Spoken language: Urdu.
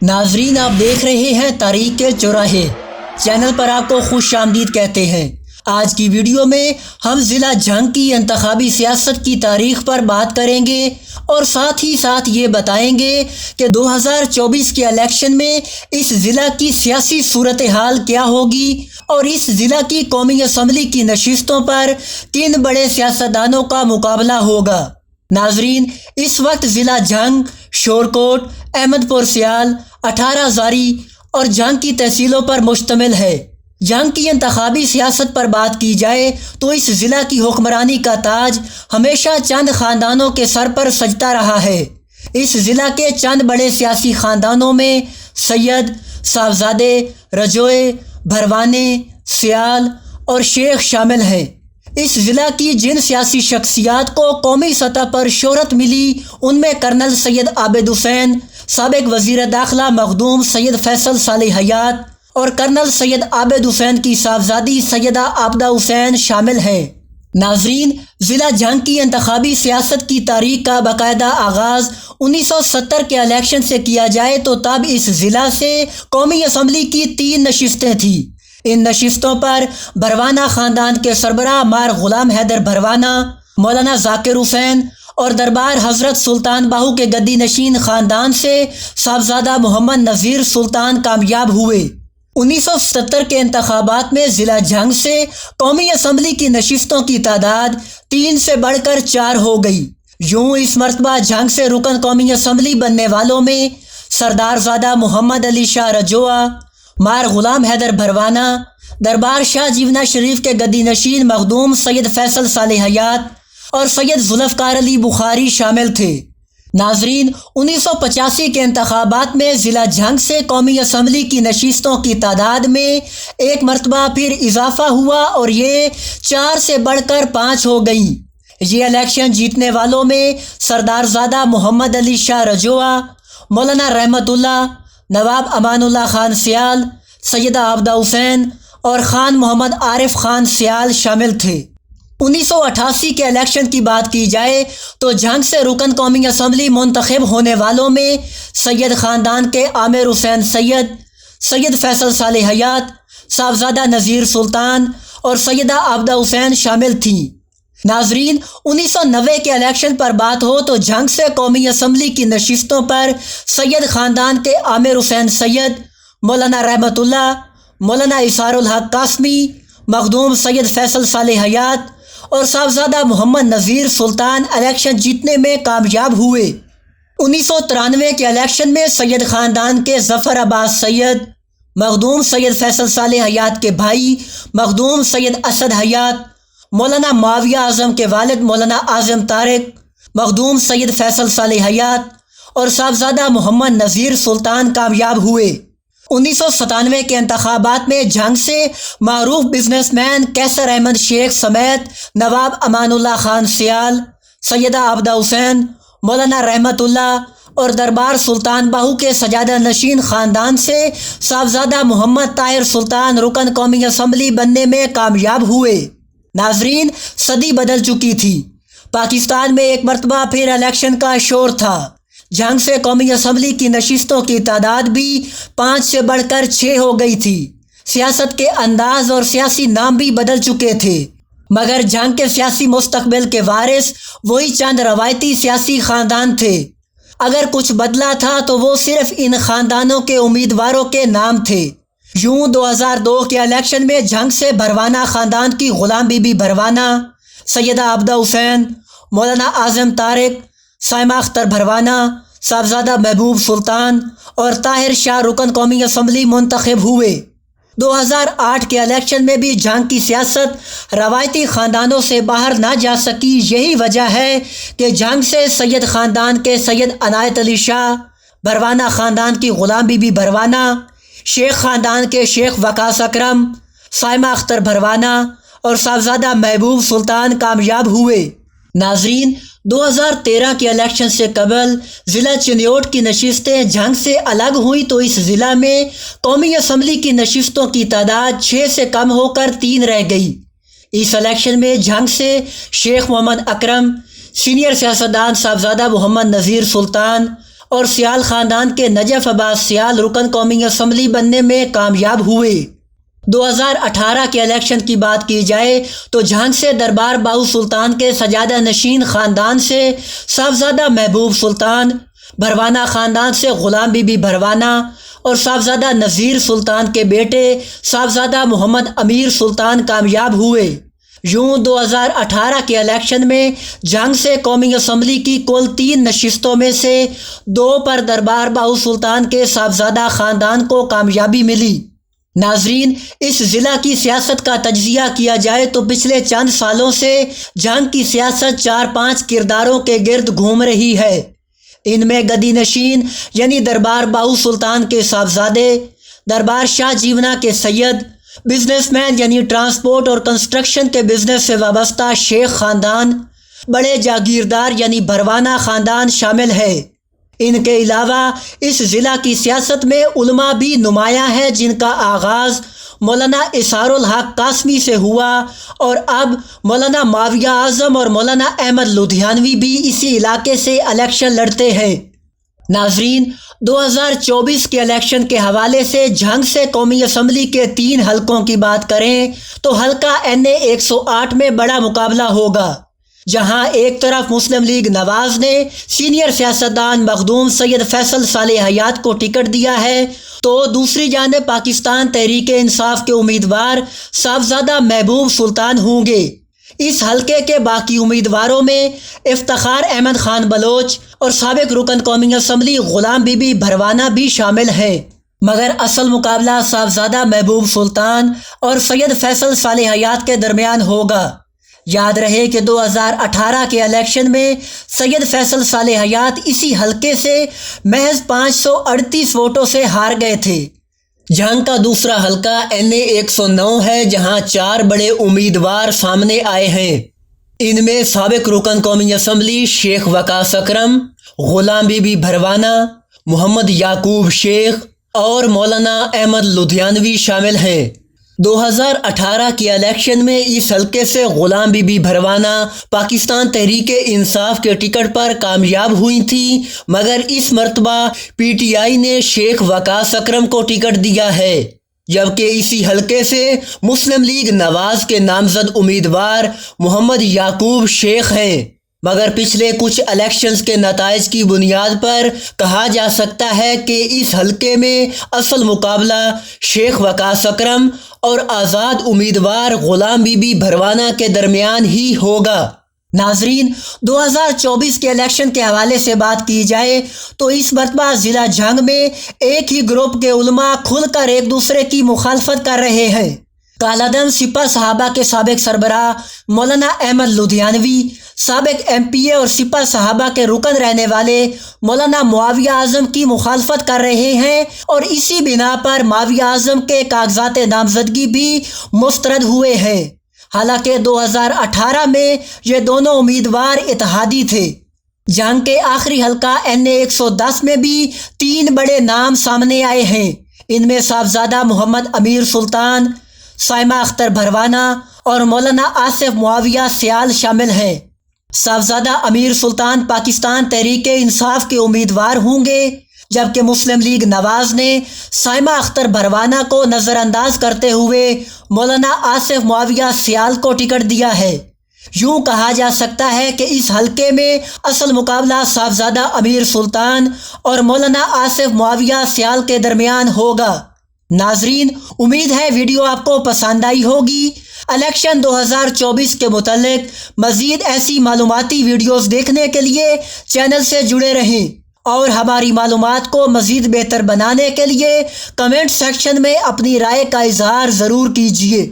ناظرین، آپ دیکھ رہے ہیں تاریخ کے چوراہے چینل پر آپ کو خوش آمدید کہتے ہیں۔ آج کی ویڈیو میں ہم ضلع جھنگ کی انتخابی سیاست کی تاریخ پر بات کریں گے اور ساتھ ہی ساتھ یہ بتائیں گے کہ 2024 کے الیکشن میں اس ضلع کی سیاسی صورتحال کیا ہوگی اور اس ضلع کی قومی اسمبلی کی نشستوں پر کن بڑے سیاستدانوں کا مقابلہ ہوگا۔ ناظرین، اس وقت ضلع جھنگ، شورکوٹ، احمد پور سیال، 18 زاری اور جھنگ کی تحصیلوں پر مشتمل ہے۔ جھنگ کی انتخابی سیاست پر بات کی جائے تو اس ضلع کی حکمرانی کا تاج ہمیشہ چند خاندانوں کے سر پر سجتا رہا ہے۔ اس ضلع کے چند بڑے سیاسی خاندانوں میں سید، صاحبزادے، رجوع، بھروانے، سیال اور شیخ شامل ہیں۔ اس ضلع کی جن سیاسی شخصیات کو قومی سطح پر شہرت ملی ان میں کرنل سید عابد حسین، سابق وزیر داخلہ مخدوم سید فیصل صالح حیات اور کرنل سید عابد حسین کی صاحبزادی سیدہ عابدہ حسین شامل ہیں۔ ناظرین، ضلع جھنگ کی انتخابی سیاست کی تاریخ کا باقاعدہ آغاز 1970 کے الیکشن سے کیا جائے تو تب اس ضلع سے قومی اسمبلی کی 3 نشستیں تھیں۔ ان نشستوں پر بھروانہ خاندان کے سربراہ مار غلام حیدر بھروانہ، مولانا ذاکر حسین اور دربار حضرت سلطان باہو کے گدی نشین خاندان سے صاحبزادہ محمد نذیر سلطان کامیاب ہوئے۔ 1970 کے انتخابات میں ضلع جھنگ سے قومی اسمبلی کی نشستوں کی تعداد 3 سے بڑھ کر 4 ہو گئی۔ یوں اس مرتبہ جھنگ سے رکن قومی اسمبلی بننے والوں میں سردار زادہ محمد علی شاہ رجوع، مار غلام حیدر بھروانہ، دربار شاہ جیونا شریف کے گدی نشین مخدوم سید فیصل صالح حیات اور سید ذوالفقار علی بخاری شامل تھے۔ ناظرین، 1985 کے انتخابات میں ضلع جھنگ سے قومی اسمبلی کی نشستوں کی تعداد میں ایک مرتبہ پھر اضافہ ہوا اور یہ 4 سے بڑھ کر 5 ہو گئیں۔ یہ الیکشن جیتنے والوں میں سردار زادہ محمد علی شاہ رجوع، مولانا رحمت اللہ، نواب امان اللہ خان سیال، سیدہ عابدہ حسین اور خان محمد عارف خان سیال شامل تھے۔ 1988 کے الیکشن کی بات کی جائے تو جھنگ سے رکن قومی اسمبلی منتخب ہونے والوں میں سید خاندان کے عامر حسین سید، سید فیصل صالح حیات، صاحبزادہ نذیر سلطان اور سیدہ عابدہ حسین شامل تھیں۔ ناظرین، 1990 کے الیکشن پر بات ہو تو جھنگ سے قومی اسمبلی کی نشستوں پر سید خاندان کے عامر حسین سید، مولانا رحمت اللہ، مولانا اثار الحق قاسمی، مخدوم سید فیصل صالح حیات اور صاحبزادہ محمد نذیر سلطان الیکشن جیتنے میں کامیاب ہوئے۔ 1993 کے الیکشن میں سید خاندان کے ظفر عباس سید، مخدوم سید فیصل صالح حیات کے بھائی مخدوم سید اسد حیات، مولانا معاویہ اعظم کے والد مولانا اعظم طارق، مخدوم سید فیصل صالح حیات اور صاحبزادہ محمد نذیر سلطان کامیاب ہوئے۔ 1997 کے انتخابات میں جھنگ سے معروف بزنس مین کیسر احمد شیخ سمیت نواب امان اللہ خان سیال، سیدہ عابدہ حسین، مولانا رحمت اللہ اور دربار سلطان باہو کے سجادہ نشین خاندان سے صاحبزادہ محمد طاہر سلطان رکن قومی اسمبلی بننے میں کامیاب ہوئے۔ ناظرین، صدی بدل چکی تھی۔ پاکستان میں ایک مرتبہ پھر الیکشن کا شور تھا۔ جھنگ سے قومی اسمبلی کی نشستوں کی تعداد بھی 5 سے بڑھ کر 6 ہو گئی تھی۔ سیاست کے انداز اور سیاسی نام بھی بدل چکے تھے، مگر جھنگ کے سیاسی مستقبل کے وارث وہی چند روایتی سیاسی خاندان تھے۔ اگر کچھ بدلا تھا تو وہ صرف ان خاندانوں کے امیدواروں کے نام تھے۔ یوں 2002 کے الیکشن میں جھنگ سے بھروانہ خاندان کی غلام بی بی بھروانہ، سیدہ عابدہ حسین، مولانا اعظم طارق، سائمہ اختر بھروانہ، صاحبزادہ محبوب سلطان اور طاہر شاہ رکن قومی اسمبلی منتخب ہوئے۔ 2008 کے الیکشن میں بھی جھنگ کی سیاست روایتی خاندانوں سے باہر نہ جا سکی۔ یہی وجہ ہے کہ جھنگ سے سید خاندان کے سید عنایت علی شاہ، بھروانہ خاندان کی غلام بی بی بھروانہ، شیخ خاندان کے شیخ وقاص اکرم، سائمہ اختر بھروانہ اور صاحبزادہ محبوب سلطان کامیاب ہوئے۔ ناظرین، 2013 کے الیکشن سے قبل ضلع چنیوٹ کی نشستیں جھنگ سے الگ ہوئی تو اس ضلع میں قومی اسمبلی کی نشستوں کی تعداد 6 سے کم ہو کر 3 رہ گئی۔ اس الیکشن میں جھنگ سے شیخ محمد اکرم، سینئر سیاستدان صاحبزادہ محمد نذیر سلطان اور سیال خاندان کے نجف عباس سیال رکن قومی اسمبلی بننے میں کامیاب ہوئے۔ 2018 کے الیکشن کی بات کی جائے تو جھنگ سے دربار باہو سلطان کے سجادہ نشین خاندان سے صاحبزادہ محبوب سلطان، بھروانہ خاندان سے غلام بی بی بھروانہ اور صاحبزادہ نذیر سلطان کے بیٹے صاحبزادہ محمد امیر سلطان کامیاب ہوئے۔ یوں 2018 کے الیکشن میں جھنگ سے قومی اسمبلی کی کل 3 نشستوں میں سے 2 پر دربار باہو سلطان کے صاحبزادہ خاندان کو کامیابی ملی۔ ناظرین، اس ضلع کی سیاست کا تجزیہ کیا جائے تو پچھلے چند سالوں سے جھنگ کی سیاست 4-5 کرداروں کے گرد گھوم رہی ہے۔ ان میں گدی نشین یعنی دربار باہو سلطان کے صاحبزادے، دربار شاہ جیونا کے سید، بزنس مین یعنی ٹرانسپورٹ اور کنسٹرکشن کے بزنس سے وابستہ شیخ خاندان، بڑے جاگیردار یعنی بھروانہ خاندان شامل ہے۔ ان کے علاوہ اس ضلع کی سیاست میں علماء بھی نمایاں ہیں، جن کا آغاز مولانا اسرار الحق قاسمی سے ہوا اور اب مولانا معاویہ اعظم اور مولانا احمد لدھیانوی بھی اسی علاقے سے الیکشن لڑتے ہیں۔ ناظرین، 2024 کے الیکشن کے حوالے سے جھنگ سے قومی اسمبلی کے 3 حلقوں کی بات کریں تو حلقہ NA 108 میں بڑا مقابلہ ہوگا، جہاں ایک طرف مسلم لیگ نواز نے سینئر سیاستدان مخدوم سید فیصل صالح حیات کو ٹکٹ دیا ہے، تو دوسری جانب پاکستان تحریک انصاف کے امیدوار صاحبزادہ محبوب سلطان ہوں گے۔ اس حلقے کے باقی امیدواروں میں افتخار احمد خان بلوچ اور سابق رکن قومی assembly Ghulam be be Bharwana بھی شامل ہیں، مگر اصل مقابلہ صاحبزادہ محبوب سلطان اور سید فیصل صالح حیات کے درمیان ہوگا۔ یاد رہے کہ 2018 کے الیکشن میں سید فیصل صالح حیات اسی حلقے سے محض 538 ووٹوں سے ہار گئے تھے۔ جھنگ کا دوسرا حلقہ NA 109 ہے، جہاں 4 بڑے امیدوار سامنے آئے ہیں۔ ان میں سابق رکن قومی assembly Sheikh Waqas Akram, Ghulam be be Bharwana, محمد یعقوب شیخ اور مولانا احمد لدھیانوی شامل ہیں۔ 2018 کے الیکشن میں اس حلقے سے غلام بی بی بھروانہ پاکستان تحریک انصاف کے ٹکٹ پر کامیاب ہوئی تھیں، مگر اس مرتبہ PTI نے شیخ وقاص اکرم کو ٹکٹ دیا ہے، جبکہ اسی حلقے سے مسلم لیگ نواز کے نامزد امیدوار محمد یعقوب شیخ ہیں، مگر پچھلے کچھ الیکشنز کے نتائج کی بنیاد پر کہا جا سکتا ہے کہ اس حلقے میں اصل مقابلہ شیخ وقاص اکرم اور آزاد امیدوار غلام بی بی بھروانہ کے درمیان ہی ہوگا۔ ناظرین، 2024 کے الیکشن کے حوالے سے بات کی جائے تو اس مرتبہ ضلع جھنگ میں ایک ہی گروپ کے علماء کھل کر ایک دوسرے کی مخالفت کر رہے ہیں۔ کالعدم سپہ صحابہ کے سابق سربراہ مولانا احمد لدھیانوی، سابق MPA اور سپہ صحابہ کے رکن رہنے والے مولانا معاویہ اعظم کی مخالفت کر رہے ہیں، اور اسی بنا پر معاویہ اعظم کے کاغذات نامزدگی بھی مسترد ہوئے ہیں۔ حالانکہ 2018 میں یہ دونوں امیدوار اتحادی تھے۔ جنگ کے آخری حلقہ NA 110 میں بھی 3 بڑے نام سامنے آئے ہیں۔ ان میں صاحبزادہ محمد امیر سلطان، سائمہ اختر بھروانہ اور مولانا آصف معاویہ سیال شامل ہیں۔ صاحبزادہ امیر سلطان پاکستان تحریک انصاف کے امیدوار ہوں گے، جبکہ مسلم لیگ نواز نے سائمہ اختر بھروانہ کو نظر انداز کرتے ہوئے مولانا آصف معاویہ سیال کو ٹکٹ دیا ہے۔ یوں کہا جا سکتا ہے کہ اس حلقے میں اصل مقابلہ صاحبزادہ امیر سلطان اور مولانا آصف معاویہ سیال کے درمیان ہوگا۔ ناظرین، امید ہے ویڈیو آپ کو پسند آئی ہوگی۔ الیکشن 2024 کے متعلق مزید ایسی معلوماتی ویڈیوز دیکھنے کے لیے چینل سے جڑے رہیں، اور ہماری معلومات کو مزید بہتر بنانے کے لیے کمنٹ سیکشن میں اپنی رائے کا اظہار ضرور کیجیے۔